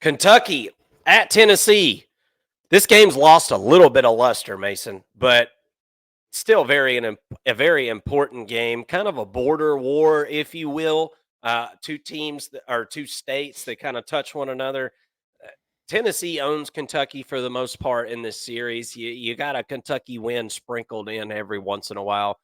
Kentucky at Tennessee. This game's lost a little bit of luster, Mason, but still a very important game, kind of a border war, if you will. Two teams or two states that kind of touch one another. Uh, Tennessee owns Kentucky for the most part in this series. You got a Kentucky win sprinkled in every once in a while.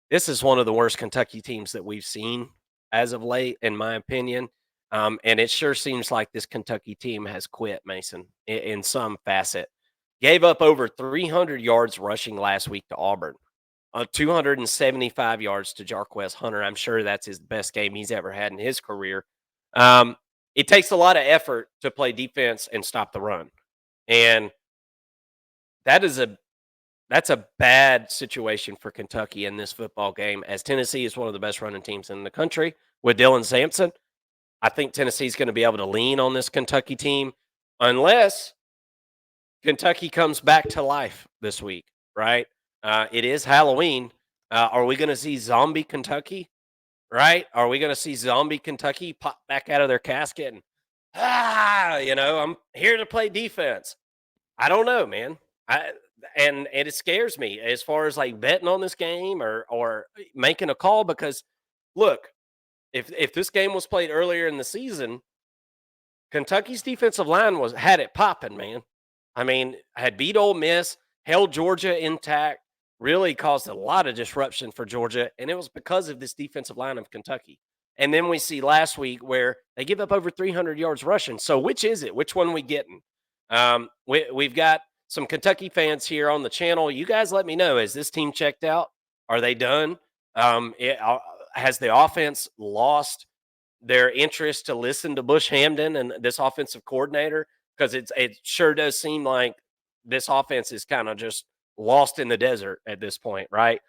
This is one of the worst Kentucky teams that we've seen as of late, in my opinion. And it sure seems like this Kentucky team has quit, Mason, in some facet. Gave up over 300 yards rushing last week to Auburn, 275 yards to Jarquez Hunter. I'm sure that's his best game he's ever had in his career. Um, it takes a lot of effort to play defense and stop the run. And that is that's a bad situation for Kentucky in this football game, as Tennessee is one of the best running teams in the country with Dylan Sampson. I think Tennessee's going to be able to lean on this Kentucky team unless Kentucky comes back to life this week, right? It is Halloween. Are we going to see zombie Kentucky, right? Are we going to see zombie Kentucky pop back out of their casket and, I'm here to play defense? I don't know, man. And it scares me as far as like betting on this game or making a call because look, if this game was played earlier in the season, Kentucky's defensive line had it popping, man. I mean, had beat Ole Miss, held Georgia intact, really caused a lot of disruption for Georgia, and it was because of this defensive line of Kentucky. And then we see last week where they give up over 300 yards rushing. So which is it? Which one are we getting? We've got some Kentucky fans here on the channel. You guys let me know. Is this team checked out? Are they done? Has the offense lost their interest to listen to Bush Hamden and this offensive coordinator? Because it sure does seem like this offense is kind of just lost in the desert at this point, right?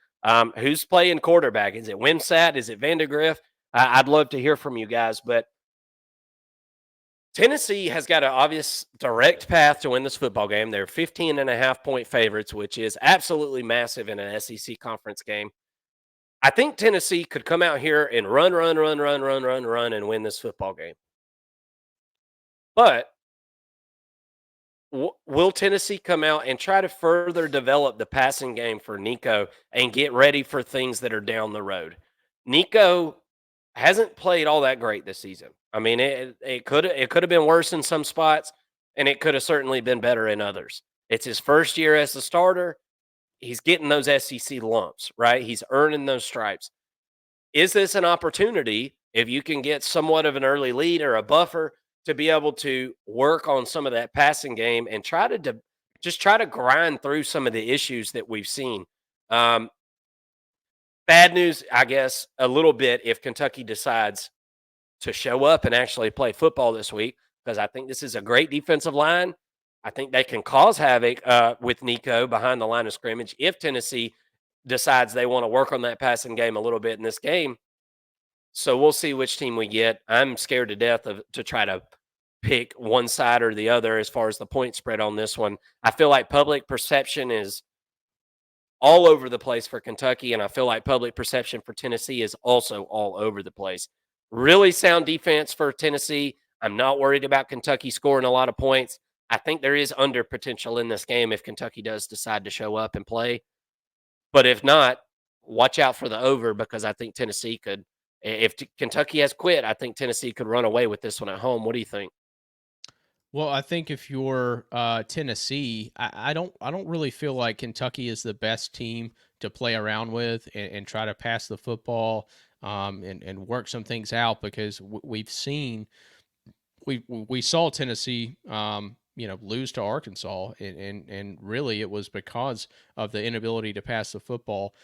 Who's playing quarterback? Is it Wimsatt? Is it Vandegrift? I'd love to hear from you guys, but Tennessee has got an obvious direct path to win this football game. They're 15.5-point favorites, which is absolutely massive in an SEC conference game. I think Tennessee could come out here and run, and win this football game. But will Tennessee come out and try to further develop the passing game for Nico and get ready for things that are down the road? Nico hasn't played all that great this season. I mean, it could have been worse in some spots, and it could have certainly been better in others. It's his first year as a starter. He's getting those SEC lumps, right? He's earning those stripes. Is this an opportunity, if you can get somewhat of an early lead or a buffer, to be able to work on some of that passing game and try to grind through some of the issues that we've seen? Bad news, I guess, a little bit if Kentucky decides to show up and actually play football this week, because I think this is a great defensive line. I think they can cause havoc with Nico behind the line of scrimmage if Tennessee decides they want to work on that passing game a little bit in this game. So we'll see which team we get. I'm scared to death to try to pick one side or the other as far as the point spread on this one. I feel like public perception is all over the place for Kentucky, and I feel like public perception for Tennessee is also all over the place. Really sound defense for Tennessee. I'm not worried about Kentucky scoring a lot of points. I think there is under potential in this game if Kentucky does decide to show up and play. But if not, watch out for the over, because I think Tennessee could. If Kentucky has quit, I think Tennessee could run away with this one at home. What do you think? Well, I think if you're Tennessee, I don't really feel like Kentucky is the best team to play around with and try to pass the football and work some things out, because we've seen we saw Tennessee lose to Arkansas, and really it was because of the inability to pass the football.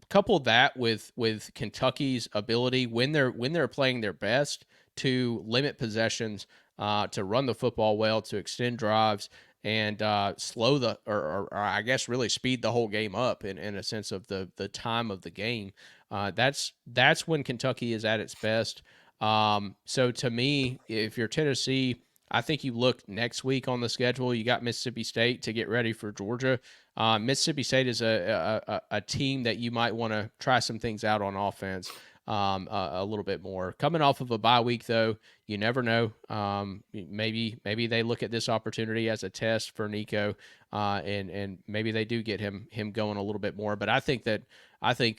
Couple that with Kentucky's ability when they're playing their best to limit possessions, to run the football well, to extend drives, and slow or I guess really speed the whole game up in a sense of the time of the game. That's when Kentucky is at its best. So to me, if you're Tennessee, I think you look next week on the schedule. You got Mississippi State to get ready for Georgia. Mississippi State is a team that you might want to try some things out on offense a little bit more. Coming off of a bye week, though, You never know. Maybe they look at this opportunity as a test for Nico, and maybe they do get him going a little bit more. But I think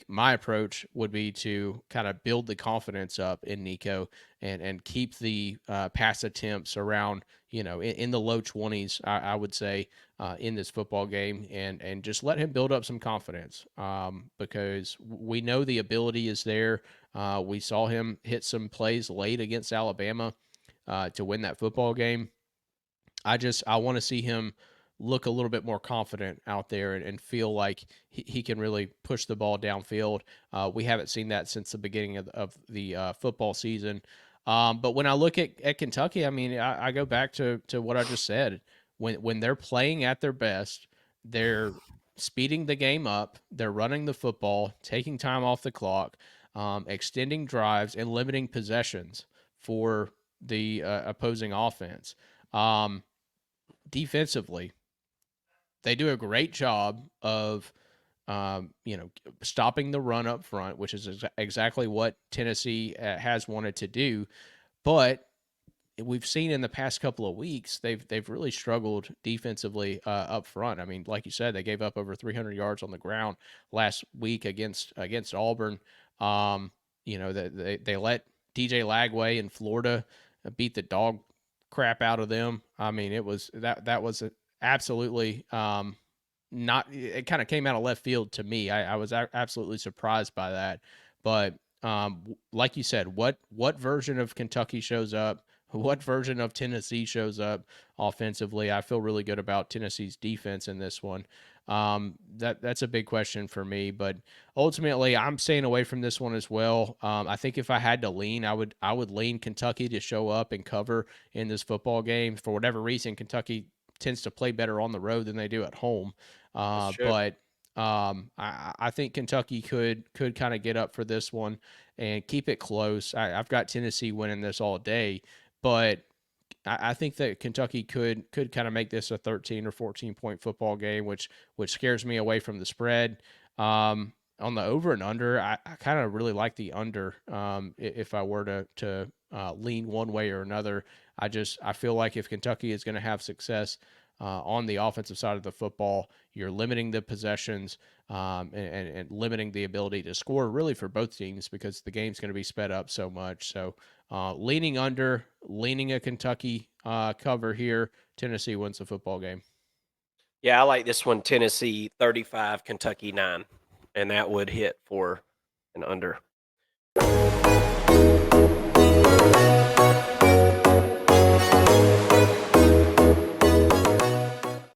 my approach would be to kind of build the confidence up in Nico and keep the pass attempts around, in the low 20s, I would say, in this football game, and just let him build up some confidence, because we know the ability is there. We saw him hit some plays late against Alabama to win that football game. I want to see him look a little bit more confident out there and feel like he can really push the ball downfield. We haven't seen that since the beginning of the football season. But when I look at Kentucky, I mean, I go back to what I just said. When they're playing at their best, they're speeding the game up, they're running the football, taking time off the clock, extending drives, and limiting possessions for the opposing offense. Um, Defensively, they do a great job of, stopping the run up front, which is exactly what Tennessee has wanted to do. But we've seen in the past couple of weeks they've really struggled defensively up front. I mean, like you said, they gave up over 300 yards on the ground last week against Auburn. They let DJ Lagway in Florida beat the dog crap out of them. I mean, it was that was absolutely not. It kind of came out of left field to me. I was absolutely surprised by that. But like you said, what version of Kentucky shows up? What version of Tennessee shows up offensively? I feel really good about Tennessee's defense in this one. That's a big question for me, but ultimately, I'm staying away from this one as well. I think if I had to lean, I would lean Kentucky to show up and cover in this football game. For whatever reason, Kentucky tends to play better on the road than they do at home. That's true. But I think Kentucky could kind of get up for this one and keep it close. I've got Tennessee winning this all day, but I think that Kentucky could kind of make this a 13 or 14 point football game, which scares me away from the spread. On the over and under, I kind of really like the under. If I were to lean one way or another, I feel like if Kentucky is going to have success on the offensive side of the football, you're limiting the possessions, and limiting the ability to score really for both teams because the game's going to be sped up so much. So leaning under, leaning a Kentucky cover here. Tennessee wins the football game. Yeah, I like this one. Tennessee 35, Kentucky 9, and that would hit for an under.